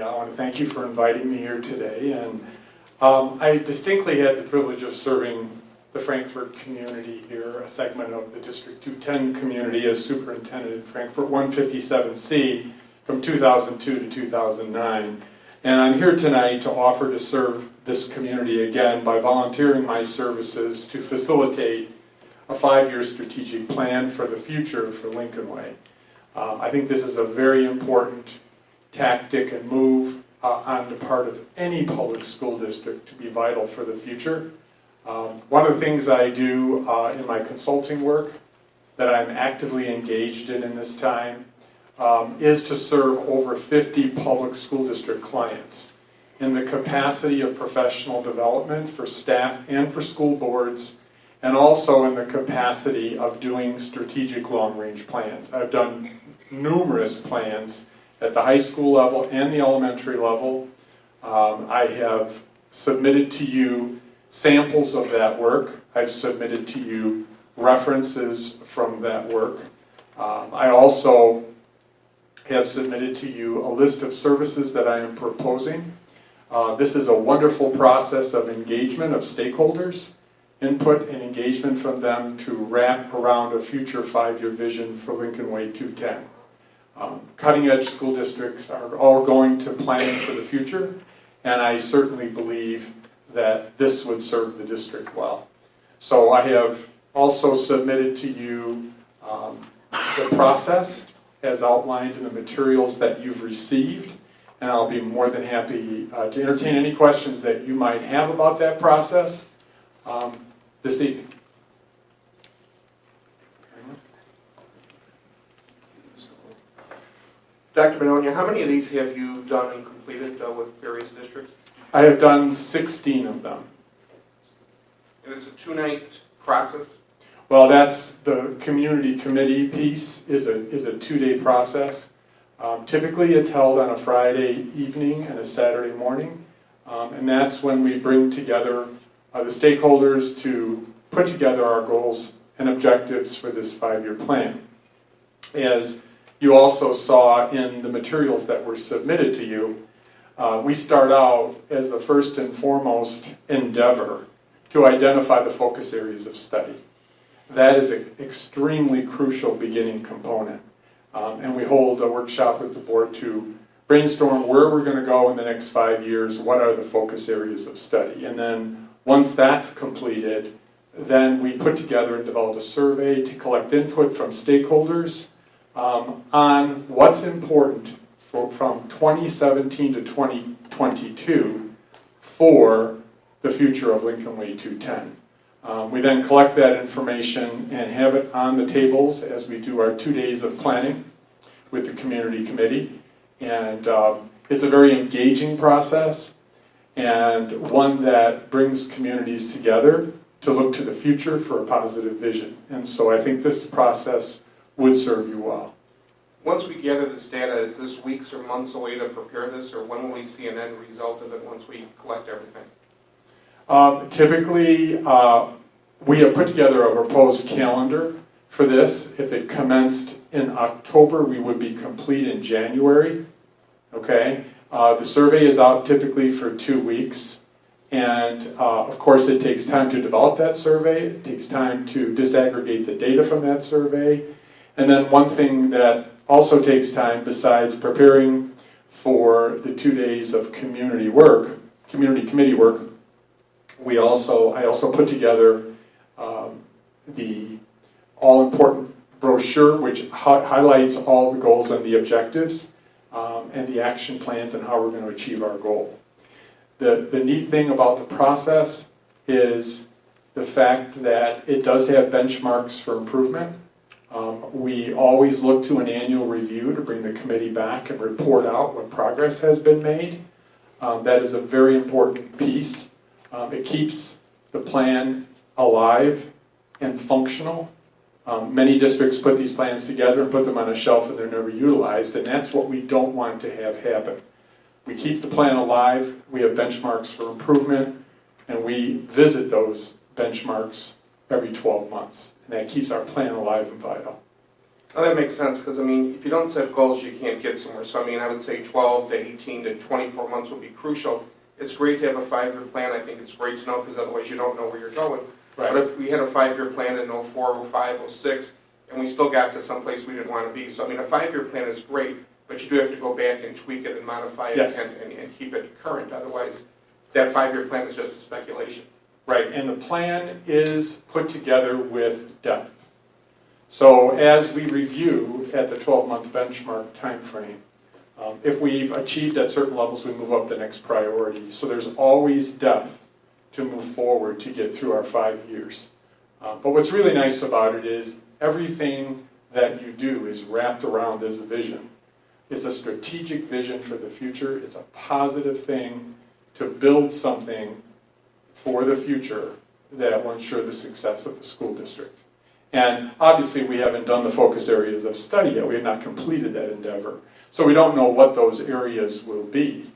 I want to thank you for inviting me here today. And I distinctly had the privilege of serving the Frankfurt community here, a segment of the District 210 community as superintendent in Frankfurt 157C from 2002 to 2009. And I'm here tonight to offer to serve this community again by volunteering my services to facilitate a 5-year strategic plan for the future for Lincoln Way. I think this is a very important tactic and move on the part of any public school district to be vital for the future. One of the things I do in my consulting work that I'm actively engaged in this time is to serve over 50 public school district clients in the capacity of professional development for staff and for school boards, and also in the capacity of doing strategic long-range plans. I've done numerous plans at the high school level and the elementary level. I have submitted to you samples of that work. I've submitted to you references from that work. I also have submitted to you a list of services that I am proposing. This is a wonderful process of engagement of stakeholders, input and engagement from them to wrap around a future 5-year vision for Lincoln Way 210. Cutting-edge school districts are all going to plan for the future, and I certainly believe that this would serve the district well. So I have also submitted to you the process as outlined in the materials that you've received, and I'll be more than happy to entertain any questions that you might have about that process this evening. Dr. Benonia, how many of these have you done and completed with various districts? I have done 16 of them. And it's a 2-night process? Well, that's the community committee piece is a 2-day process. Typically it's held on a Friday evening and a Saturday morning, and that's when we bring together the stakeholders to put together our goals and objectives for this 5-year plan. As you also saw in the materials that were submitted to you, we start out as the first and foremost endeavor to identify the focus areas of study. That is an extremely crucial beginning component. And we hold a workshop with the board to brainstorm where we're going to go in the next 5 years, what are the focus areas of study. And then once that's completed, then we put together and develop a survey to collect input from stakeholders on what's important from 2017 to 2022 for the future of Lincoln Way 210. We then collect that information and have it on the tables as we do our 2 days of planning with the community committee. And it's a very engaging process and one that brings communities together to look to the future for a positive vision. And so I think this process would serve you well. Once we gather this data, is this weeks or months away to prepare this, or when will we see an end result of it once we collect everything? Typically, we have put together a proposed calendar for this. If it commenced in October, we would be complete in January. Okay? The survey is out typically for 2 weeks. And of course, it takes time to develop that survey. It takes time to disaggregate the data from that survey. And then one thing that also takes time, besides preparing for the 2 days of community committee work, I also put together the all-important brochure, which highlights all the goals and the objectives and the action plans and how we're going to achieve our goal. The neat thing about the process is the fact that it does have benchmarks for improvement. We always look to an annual review to bring the committee back and report out what progress has been made. That is a very important piece. It keeps the plan alive and functional. Many districts put these plans together and put them on a shelf and they're never utilized, and that's what we don't want to have happen. We keep the plan alive, we have benchmarks for improvement, and we visit those benchmarks every 12 months. And that keeps our plan alive and vital. Oh, that makes sense, because I mean, if you don't set goals, you can't get somewhere. So I mean, I would say 12 to 18 to 24 months would be crucial. It's great to have a 5-year plan. I think it's great to know, because otherwise you don't know where you're going. Right. But if we had a 5-year plan in 04, 05, 06, and we still got to someplace we didn't want to be. So I mean, a 5-year plan is great, but you do have to go back and tweak it and modify it Yes. and keep it current. Otherwise, that 5-year plan is just a speculation. Right, and the plan is put together with depth. So as we review at the 12-month benchmark timeframe, if we've achieved at certain levels, we move up the next priority. So there's always depth to move forward to get through our 5 years. But what's really nice about it is everything that you do is wrapped around this vision. It's a strategic vision for the future. It's a positive thing to build something for the future that will ensure the success of the school district. And obviously we haven't done the focus areas of study yet. We have not completed that endeavor. So we don't know what those areas will be.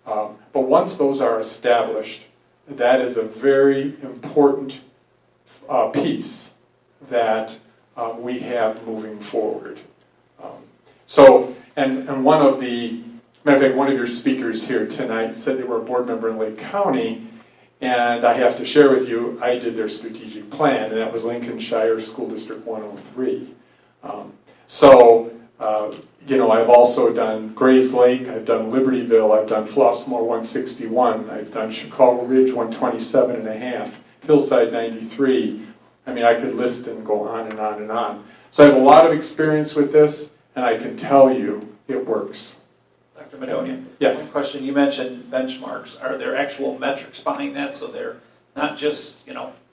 But once those are established, that is a very important piece that we have moving forward. And one of the, matter of fact, one of your speakers here tonight said they were a board member in Lake County, and I have to share with you, I did their strategic plan, and that was Lincolnshire School District 103. I've also done Grays Lake, I've done Libertyville, I've done Flossmoor 161, I've done Chicago Ridge 127 and a half, Hillside 93. I mean, I could list and go on and on and on. So I have a lot of experience with this, and I can tell you it works. Dr. Madonia? Yes. One question, you mentioned benchmarks. Are there actual metrics behind that? So they're not just,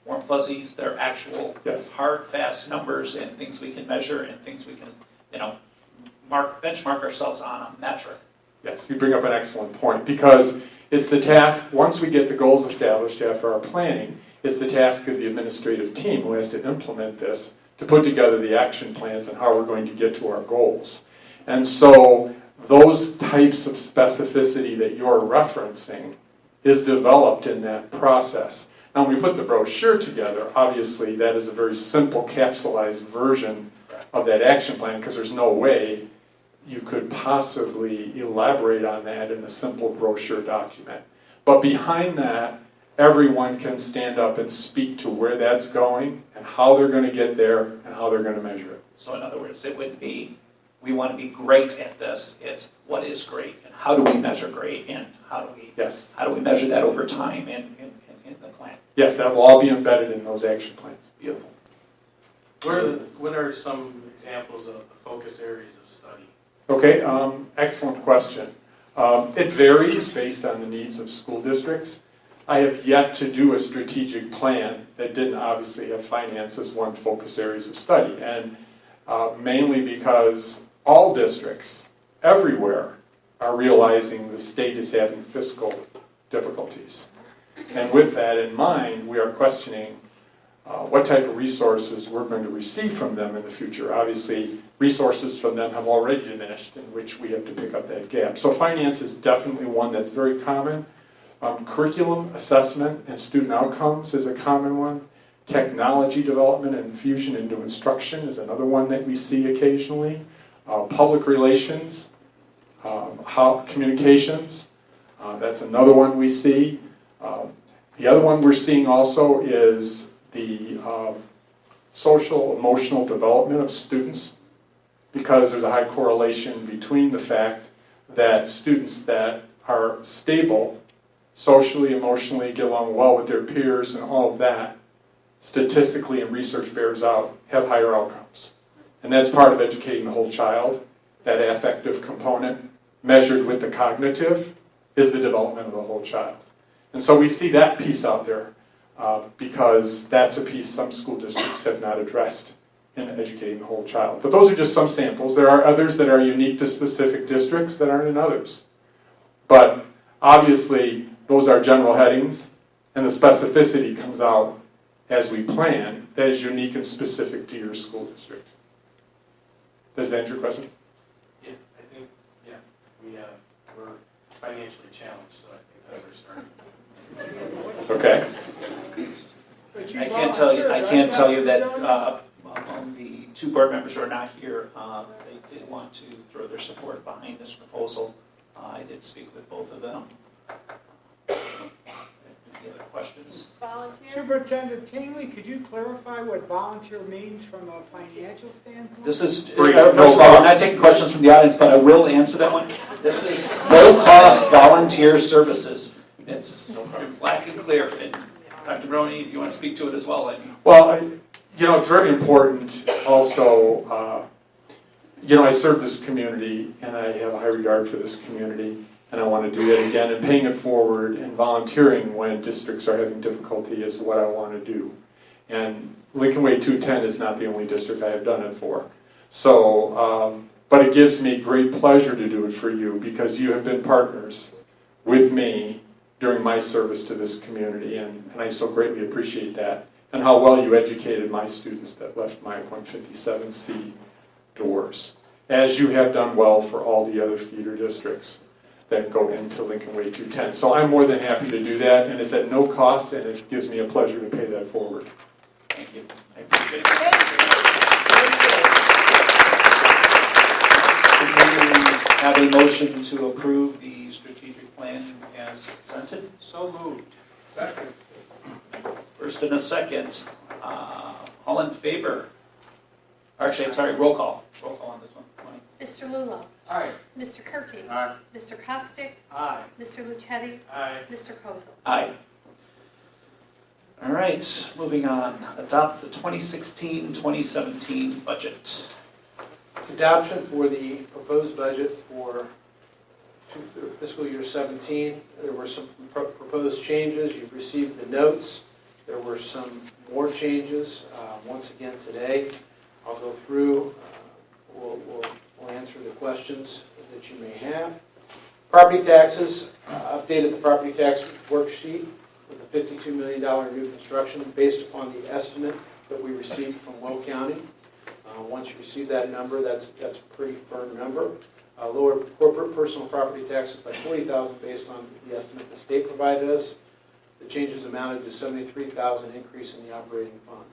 warm fuzzies, they're actual Yes. hard, fast numbers and things we can measure and things we can, benchmark ourselves on a metric. Yes, you bring up an excellent point, because it's the task, once we get the goals established after our planning, it's the task of the administrative team who has to implement this to put together the action plans and how we're going to get to our goals. And so those types of specificity that you're referencing is developed in that process. Now, when we put the brochure together, obviously that is a very simple capsulized version of that action plan, because there's no way you could possibly elaborate on that in a simple brochure document. But behind that, everyone can stand up and speak to where that's going and how they're going to get there and how they're going to measure it. So in other words, it would be, we want to be great at this. It's what is great and how do we measure great and how do we measure that over time in the plan. Yes, that will all be embedded in those action plans. Beautiful. What are some examples of the focus areas of study? Okay, excellent question. It varies based on the needs of school districts. I have yet to do a strategic plan that didn't obviously have finance as one focus areas of study, and mainly because all districts everywhere are realizing the state is having fiscal difficulties. And with that in mind, we are questioning what type of resources we're going to receive from them in the future. Obviously, resources from them have already diminished, in which we have to pick up that gap. So finance is definitely one that's very common. Curriculum assessment and student outcomes is a common one. Technology development and infusion into instruction is another one that we see occasionally. Public relations, communications, that's another one we see. The other one we're seeing also is the social emotional development of students, because there's a high correlation between the fact that students that are stable socially, emotionally, get along well with their peers and all of that, statistically and research bears out, have higher outcomes. And that's part of educating the whole child. That affective component, measured with the cognitive, is the development of the whole child. And so we see that piece out there because that's a piece some school districts have not addressed in educating the whole child. But those are just some samples. There are others that are unique to specific districts that aren't in others. But obviously, those are general headings, and the specificity comes out as we plan that is unique and specific to your school district. Does that answer your question? Yeah, I think, we're financially challenged, so I think that's our starting. Okay. I can't tell you that among the two board members who are not here, they did want to throw their support behind this proposal. I did speak with both of them. Any other questions? Volunteer? Superintendent Tingley, could you clarify what volunteer means from a financial standpoint? This is, Free. first of all, I'm not taking questions from the audience, but I will answer that one. This is no-cost volunteer services. It's black and clear. And Dr. Brony, you want to speak to it as well? Well, it's very important also, I serve this community and I have a high regard for this community and I want to do that again, and paying it forward and volunteering when districts are having difficulty is what I want to do. And Lincoln Way 210 is not the only district I have done it for. So, but it gives me great pleasure to do it for you because you have been partners with me during my service to this community, and I so greatly appreciate that, and how well you educated my students that left my 157C doors, as you have done well for all the other feeder districts that go into Lincoln Way 210. So I'm more than happy to do that, and it's at no cost, and it gives me a pleasure to pay that forward. Thank you. I appreciate it. Do we have a motion to approve the strategic plan as presented? So moved. Second. First and a second. All in favor? Actually, I'm sorry, roll call. Roll call on this one. Mr. Lulo? Aye. Mr. Kirky? Aye. Mr. Costick? Aye. Mr. Lucetti? Aye. Mr. Kozel? Aye. All right, moving on. Adopt the 2016-2017 budget. It's adoption for the proposed budget for fiscal year 17. There were some proposed changes. You've received the notes. There were some more changes once again today. I'll go through. We'll answer the questions that you may have. Property taxes, updated the property tax worksheet with a $52 million new construction based upon the estimate that we received from Will County. Once you receive that number, that's a pretty firm number. Lower corporate personal property taxes by $40,000 based on the estimate the state provided us. The changes amounted to $73,000 increase in the operating funds.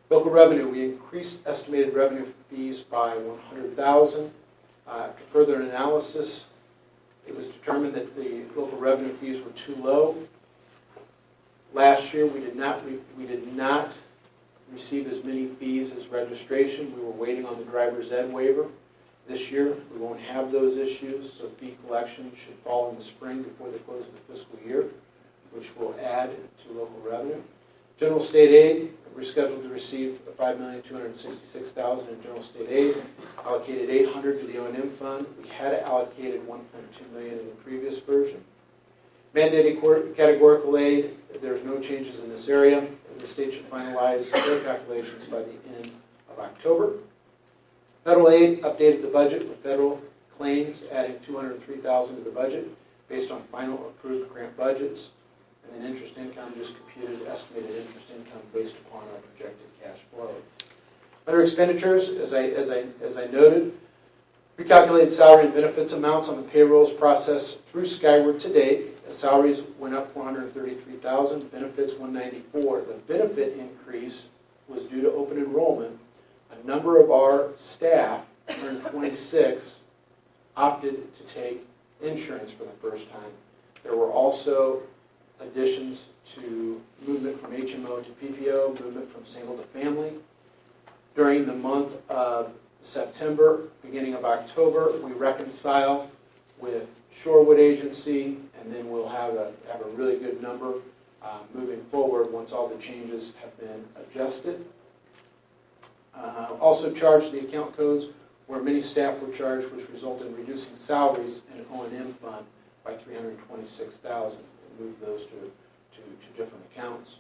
Local revenue, we increased estimated revenue fees by $100,000. After further analysis, it was determined that the local revenue fees were too low. Last year, we did not receive as many fees as registration. We were waiting on the driver's ed waiver. This year, we won't have those issues, so fee collection should fall in the spring before the close of the fiscal year, which will add to local revenue. General state aid, we're scheduled to receive $5,266,000 in general state aid, allocated $800,000 to the O&M fund. We had allocated $1.2 million in the previous version. Mandated categorical aid, there's no changes in this area. The state should finalize their calculations by the end of October. Federal aid, updated the budget with federal claims, adding $203,000 to the budget based on final approved grant budgets. And then interest income, just computed estimated interest income based upon our projected cash flow. Under expenditures, as I noted, recalculated salary and benefits amounts on the payrolls processed through Skyward to date. The salaries went up $433,000, benefits $194,000. The benefit increase was due to open enrollment. A number of our staff, 126, opted to take insurance for the first time. There were also additions to movement from HMO to PPO, movement from single to family. During the month of September, beginning of October, we reconcile with Shorewood Agency, and then we'll have a really good number moving forward once all the changes have been adjusted. Also charged the account codes where many staff were charged, which resulted in reducing salaries in an O&M fund by $326,000. Move those to different accounts.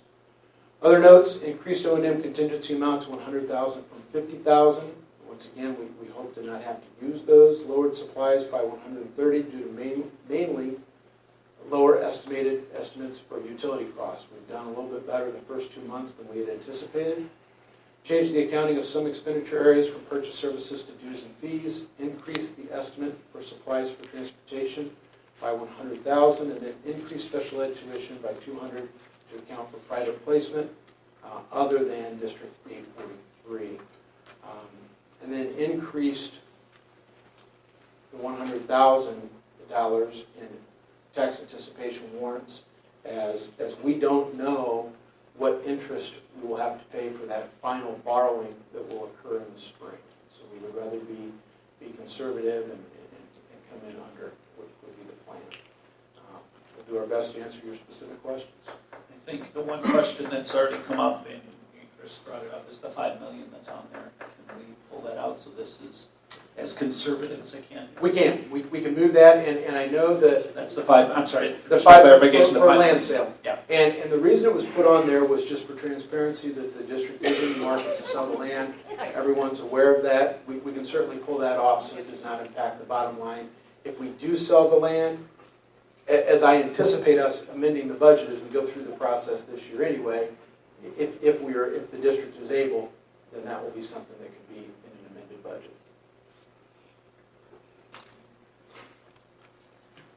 Other notes, increased O&M contingency amount to $100,000 from $50,000. Once again, we hope to not have to use those. Lowered supplies by $130,000 due to mainly lower estimates for utility costs. We've done a little bit better the first 2 months than we had anticipated. Changed the accounting of some expenditure areas from purchase services to dues and fees. Increased the estimate for supplies for transportation by $100,000, and then increased special ed tuition by $200,000 to account for private placement other than District 843. And then increased the $100,000 in tax anticipation warrants as we don't know what interest we will have to pay for that final borrowing that will occur in the spring. So we would rather be conservative and come in under what would be the plan. We'll do our best to answer your specific questions. I think the one question that's already come up, and Chris brought it up, is the $5 million that's on there. Can we pull that out so this is as conservative as I can? We can. We can move that, and I know that That's the 5, I'm sorry. the just 5 clarification, the for 5 land sale. Yeah. And the reason it was put on there was just for transparency, that the district is in the market to sell the land. Everyone's aware of that. We can certainly pull that off so it does not impact the bottom line. If we do sell the land, as I anticipate us amending the budget as we go through the process this year anyway, if the district is able, then that will be something that could be in an amended budget.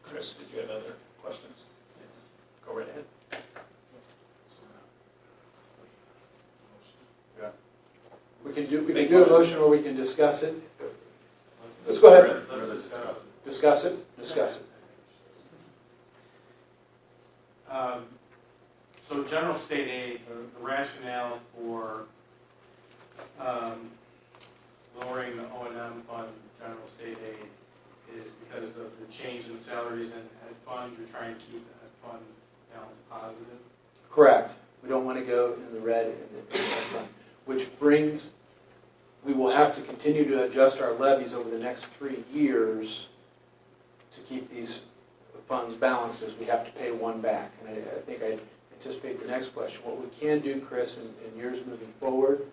Chris, did you have other questions? Go right ahead. We can do a motion or we can discuss it. Let's go ahead. Let's discuss. Discuss it? Discuss it. So general state aid, the rationale for lowering the O&M fund, general state aid, is because of the change in salaries and ed fund. You're trying to keep the ed fund balance positive. Correct. We don't want to go in the red in the ed fund, which brings, we will have to continue to adjust our levies over the next 3 years to keep these funds balanced, as we have to pay one back. And I think I anticipate the next question. What we can do, Chris, in years moving forward,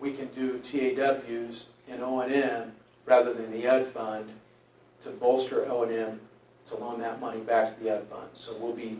we can do TAWs in O&M rather than the ed fund to bolster O&M, to loan that money back to the ed fund. So we'll be